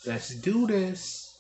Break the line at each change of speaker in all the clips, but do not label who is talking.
Let's do this.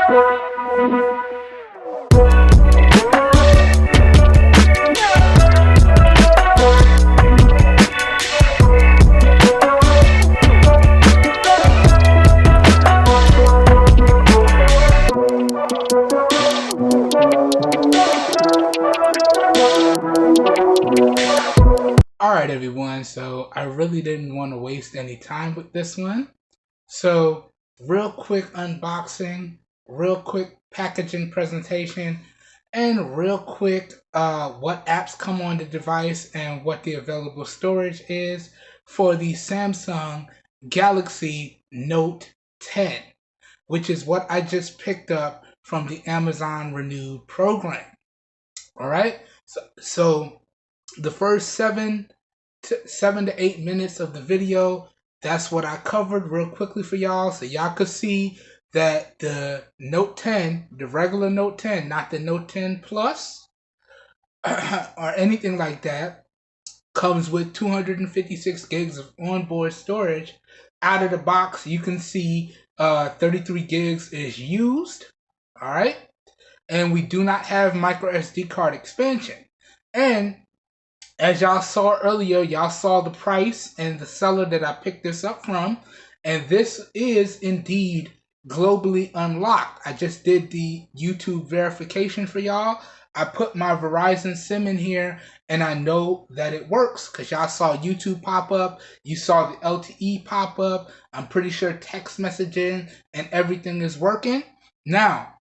Alright everyone, so I really didn't want to waste any time with this one. So real quick unboxing, real quick packaging presentation, and real quick what apps come on the device and what the available storage is for the Samsung Galaxy Note 10, which is what I just picked up from the Amazon Renewed program. Alright, so the first 7 to 8 minutes of the video, that's what I covered real quickly for y'all, so y'all could see that the Note 10, the regular Note 10, not the Note 10 Plus or anything like that, comes with 256 gigs of onboard storage. Out of the box, you can see 33 gigs is used. All right, and we do not have micro SD card expansion. And as y'all saw earlier, y'all saw the price and the seller that I picked this up from, and this is indeed globally unlocked. I just did the YouTube verification for y'all. I put my Verizon SIM in here, and I know that it works because y'all saw YouTube pop up, you saw the LTE pop up. I'm pretty sure text messaging and everything is working. Now,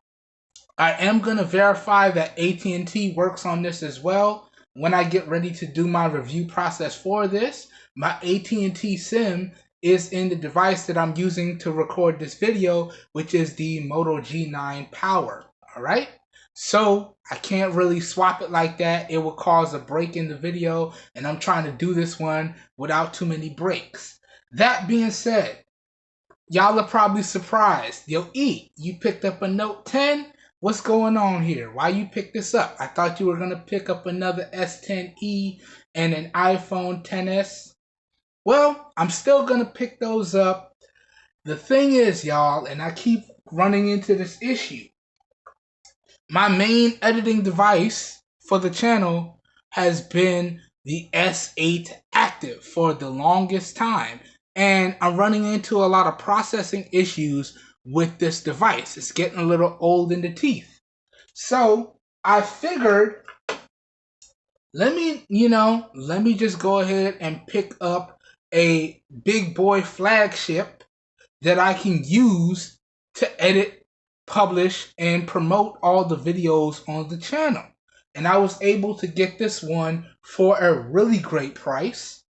I am going to verify that AT&T works on this as well. When I get ready to do my review process for this, my AT&T SIM is in the device that I'm using to record this video, which is the Moto G9 Power. All right, so I can't really swap it like that. It will cause a break in the video, and I'm trying to do this one without too many breaks. That being said, y'all are probably surprised. Yo, E, you picked up a Note 10? What's going on here? Why you pick this up? I thought you were going to pick up another S10e and an iPhone XS. Well, I'm still going to pick those up. The thing is, y'all, and I keep running into this issue. My main editing device for the channel has been the S8 Active for the longest time. And I'm running into a lot of processing issues with this device. It's getting a little old in the teeth. So I figured, let me just go ahead and pick up a big boy flagship that I can use to edit, publish, and promote all the videos on the channel. And I was able to get this one for a really great price,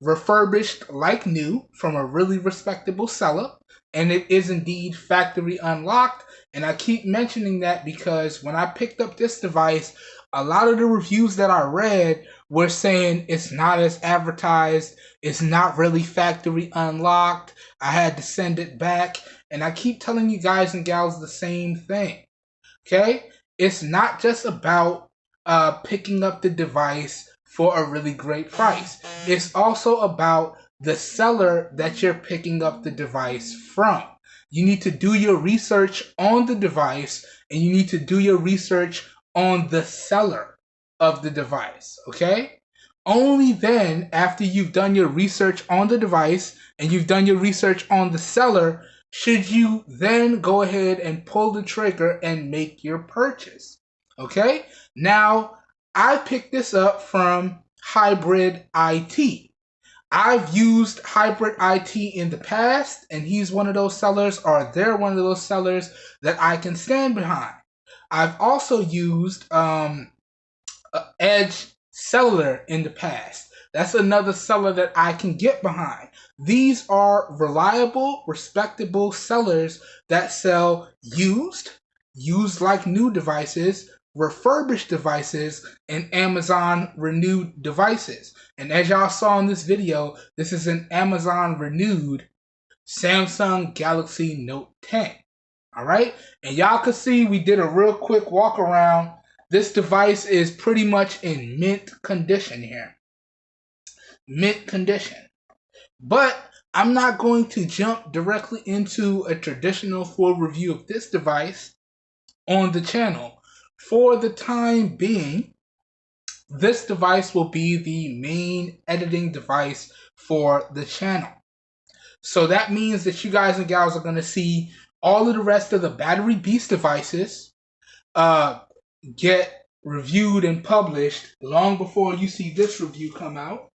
refurbished like new from a really respectable seller. And it is indeed factory unlocked. And I keep mentioning that because when I picked up this device, a lot of the reviews that I read were saying it's not as advertised, it's not really factory unlocked, I had to send it back. And I keep telling you guys and gals the same thing. Okay? It's not just about picking up the device for a really great price. It's also about the seller that you're picking up the device from. You need to do your research on the device, and you need to do your research on the seller of the device, okay? Only then, after you've done your research on the device and you've done your research on the seller, should you then go ahead and pull the trigger and make your purchase, okay? Now, I picked this up from Hybrid IT. I've used Hybrid IT in the past, and he's one of those sellers, or they're one of those sellers that I can stand behind. I've also used Edge Cellular in the past. That's another seller that I can get behind. These are reliable, respectable sellers that sell used like new devices, refurbished devices, and Amazon renewed devices. And as y'all saw in this video, this is an Amazon renewed Samsung Galaxy Note 10. All right, and y'all can see we did a real quick walk around. This device is pretty much in mint condition here. Mint condition. But I'm not going to jump directly into a traditional full review of this device on the channel. For the time being, this device will be the main editing device for the channel. So that means that you guys and gals are going to see all of the rest of the Battery Beast devices get reviewed and published long before you see this review come out.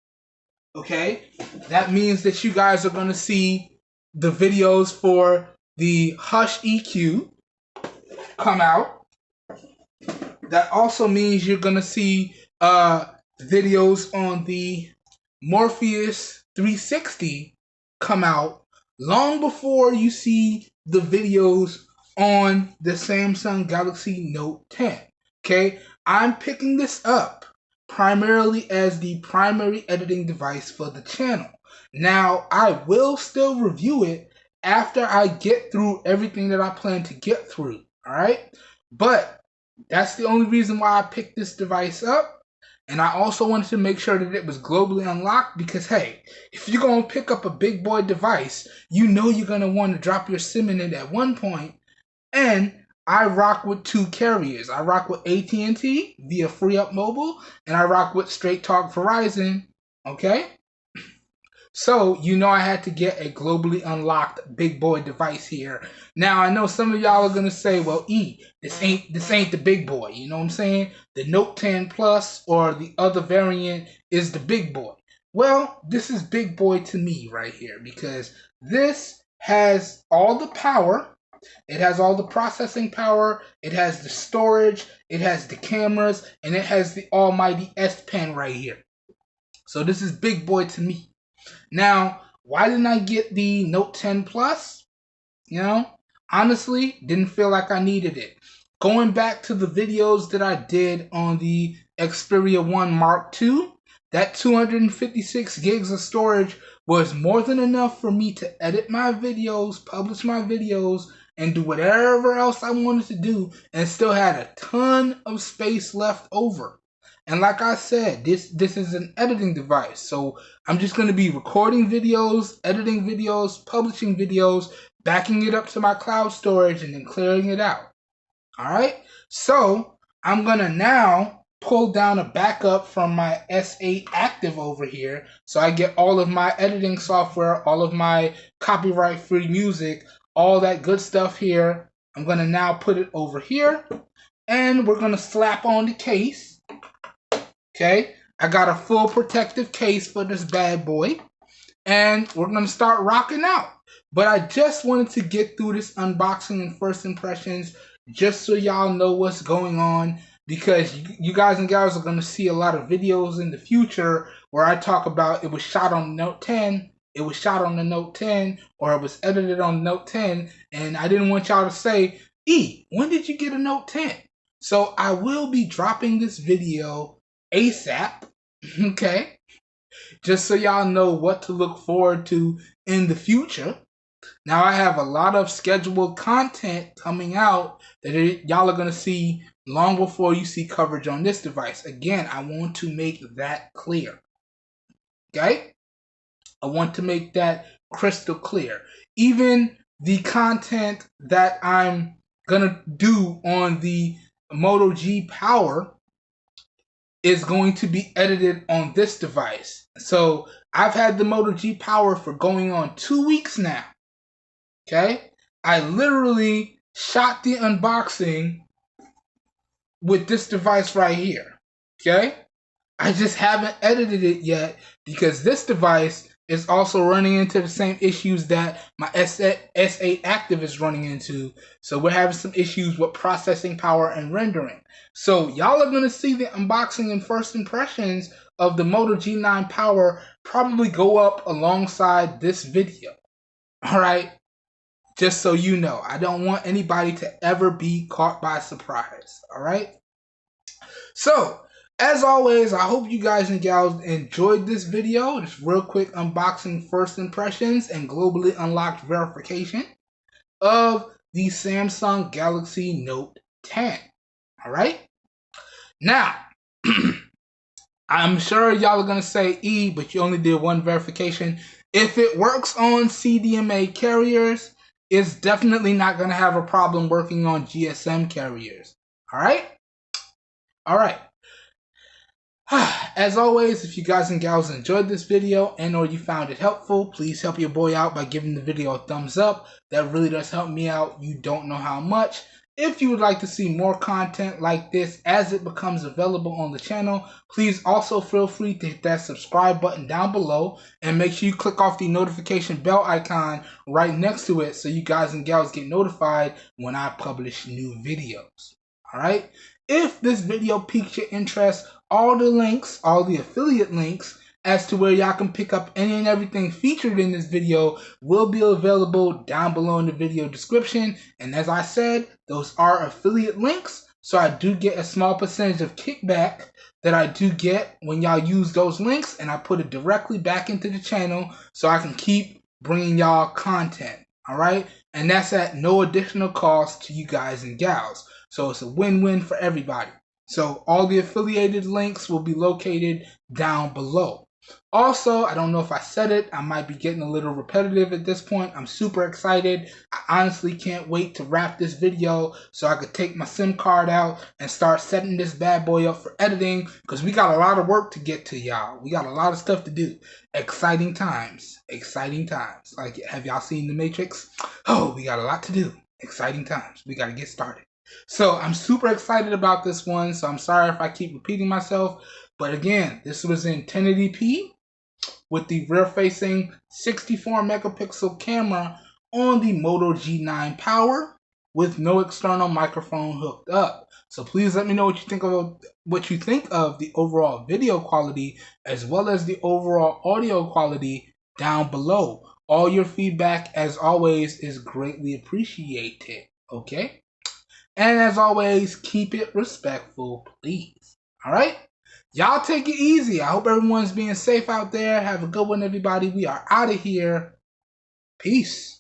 Okay? That means that you guys are going to see the videos for the Hush EQ come out. That also means you're going to see videos on the Morpheus 360 come out long before you see the videos on the Samsung Galaxy Note 10. Okay, I'm picking this up primarily as the primary editing device for the channel. Now, I will still review it after I get through everything that I plan to get through, all right? But that's the only reason why I picked this device up. And I also wanted to make sure that it was globally unlocked because, hey, if you're going to pick up a big boy device, you know you're going to want to drop your SIM in it at one point. And I rock with two carriers. I rock with AT&T via Free Up Mobile, and I rock with Straight Talk Verizon, okay? So, you know I had to get a globally unlocked big boy device here. Now, I know some of y'all are going to say, well, this ain't the big boy. You know what I'm saying? The Note 10 Plus or the other variant is the big boy. Well, this is big boy to me right here because this has all the power. It has all the processing power. It has the storage. It has the cameras. And it has the almighty S Pen right here. So this is big boy to me. Now, why didn't I get the Note 10 Plus? You know, honestly, didn't feel like I needed it. Going back to the videos that I did on the Xperia 1 Mark II, that 256 gigs of storage was more than enough for me to edit my videos, publish my videos, and do whatever else I wanted to do, and still had a ton of space left over. And like I said, this is an editing device. So I'm just going to be recording videos, editing videos, publishing videos, backing it up to my cloud storage, and then clearing it out. All right? So I'm going to now pull down a backup from my S8 Active over here. So I get all of my editing software, all of my copyright-free music, all that good stuff here. I'm going to now put it over here. And we're going to slap on the case. Okay, I got a full protective case for this bad boy, and we're going to start rocking out. But I just wanted to get through this unboxing and first impressions just so y'all know what's going on, because you guys and gals are going to see a lot of videos in the future where I talk about it was shot on the Note 10, it was shot on the Note 10, or it was edited on the Note 10, and I didn't want y'all to say, when did you get a Note 10? So I will be dropping this video ASAP, okay? Just so y'all know what to look forward to in the future. Now I have a lot of scheduled content coming out that y'all are going to see long before you see coverage on this device. Again, I want to make that clear, okay? I want to make that crystal clear. Even the content that I'm going to do on the Moto G Power is going to be edited on this device. So I've had the Moto G Power for going on 2 weeks now. Okay? I literally shot the unboxing with this device right here. Okay? I just haven't edited it yet because this device is also running into the same issues that my S8 Active is running into. So we're having some issues with processing power and rendering. So y'all are going to see the unboxing and first impressions of the Moto G9 Power probably go up alongside this video. Alright? Just so you know. I don't want anybody to ever be caught by surprise. Alright? So, as always, I hope you guys and gals enjoyed this video. This real quick unboxing first impressions and globally unlocked verification of the Samsung Galaxy Note 10. Alright? Now, I'm sure y'all are going to say, but you only did one verification. If it works on CDMA carriers, it's definitely not going to have a problem working on GSM carriers. All right? All right. As always, if you guys and gals enjoyed this video and or you found it helpful, please help your boy out by giving the video a thumbs up. That really does help me out. You don't know how much. If you would like to see more content like this as it becomes available on the channel, please also feel free to hit that subscribe button down below and make sure you click off the notification bell icon right next to it so you guys and gals get notified when I publish new videos. Alright? If this video piques your interest, all the links, all the affiliate links as to where y'all can pick up any and everything featured in this video will be available down below in the video description. And as I said, those are affiliate links, so I do get a small percentage of kickback that I do get when y'all use those links, and I put it directly back into the channel so I can keep bringing y'all content. All right, and that's at no additional cost to you guys and gals. So it's a win-win for everybody. So all the affiliated links will be located down below. Also, I don't know if I said it, I might be getting a little repetitive at this point. I'm super excited. I honestly can't wait to wrap this video so I could take my SIM card out and start setting this bad boy up for editing, because we got a lot of work to get to, y'all. We got a lot of stuff to do. Exciting times. Exciting times. Like, have y'all seen The Matrix? Oh, we got a lot to do. Exciting times. We got to get started. So I'm super excited about this one, so I'm sorry if I keep repeating myself. But again, this was in 1080p with the rear-facing 64 megapixel camera on the Moto G9 Power with no external microphone hooked up. So please let me know what you think of the overall video quality as well as the overall audio quality down below. All your feedback, as always, is greatly appreciated. Okay? And as always, keep it respectful, please. All right? Y'all take it easy. I hope everyone's being safe out there. Have a good one, everybody. We are out of here. Peace.